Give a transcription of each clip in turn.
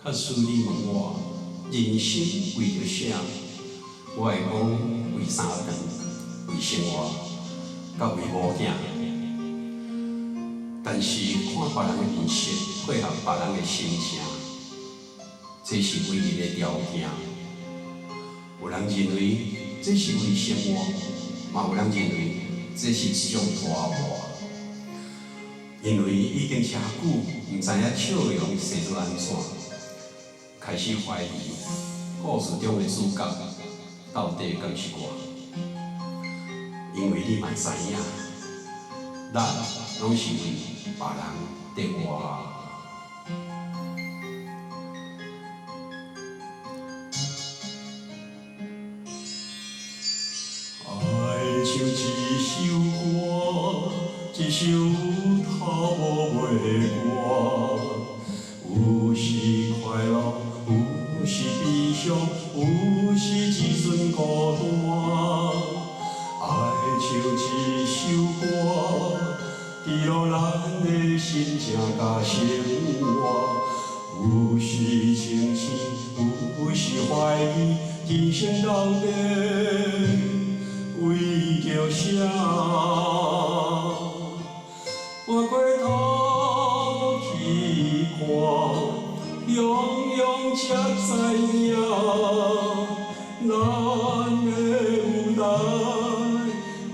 假使你问我人生为着啥，我会讲为三顿，为生活，甲为某囝。但是看别人的面色，配合别人的心情，这是唯一的条件。有人认为这是为生活，嘛有人认为这是一种拖磨。因为已经遮久，唔知影笑容生做安怎，开始怀疑故事中的主角到底敢是我。因为你嘛知影，咱拢是为别人在活。爱像一首歌，一首头无尾歌，有时快乐，有时悲伤，有时一阵孤单。爱像一首歌，记录咱的心情甲生活。有时清醒，有时怀疑，人生到底为着啥？我回头去看，永远才知影，咱的有台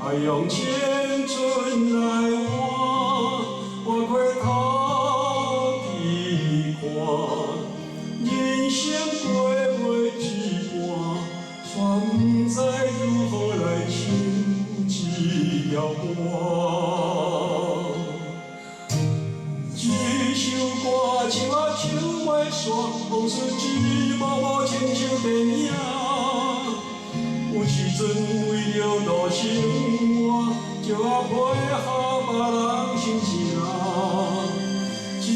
爱用青春来换。我回头去看，人生过袂一半，却不知如何来唱这条歌。这首歌唱啊唱袂煞，往事一幕幕亲像电影。有时阵为着度生活，就要配合别人心情。这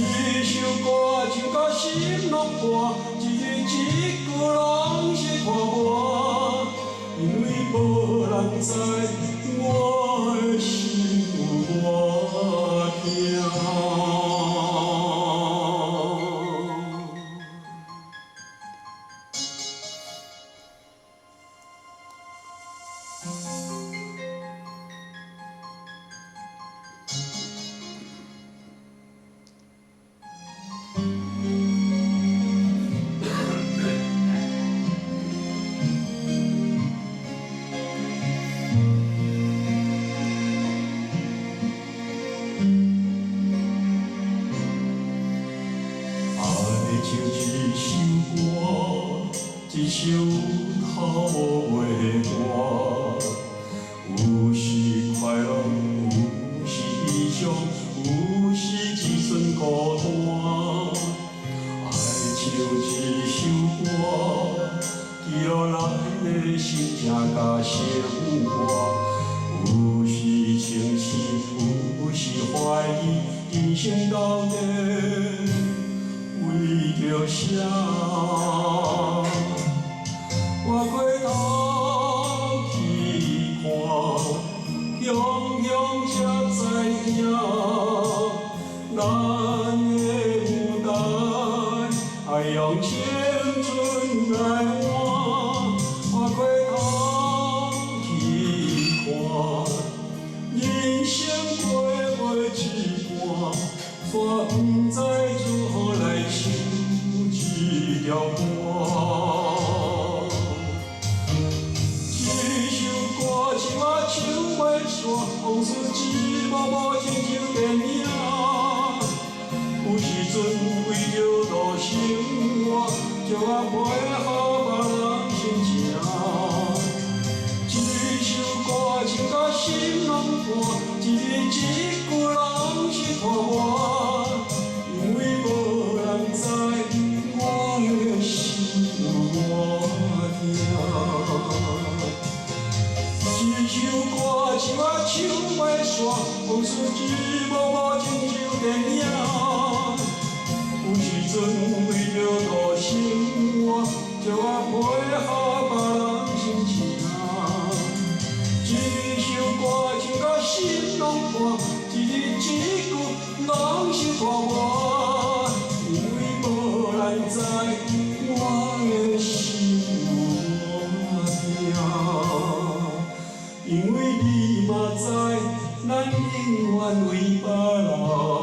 首歌唱到心落破，一字一句拢是看破，因为无人知我的心有偌痛。像一首歌，一首头无尾歌，有时快乐，有时悲伤，有时一阵孤单。爱像一首歌，记录咱的心情甲生活。有时清醒，有时怀疑，人生到底为着啥？我回头去看，永远才知影，咱的有台爱用青春来换。我回头去看，人生过袂一半，却不知如何来唱这条歌。这首歌唱啊唱袂煞，往事一幕幕亲像电影。有时阵为着度生活，就要配合别人心情。这首歌唱到心拢破，一字一句拢是看破，因为无人知我的心有偌痛。这首歌唱啊唱袂煞，往事一幕幕亲像电影。有时阵为着度生活，就要配合别人心情。这首歌唱到心拢破，一字一句拢永远为别人。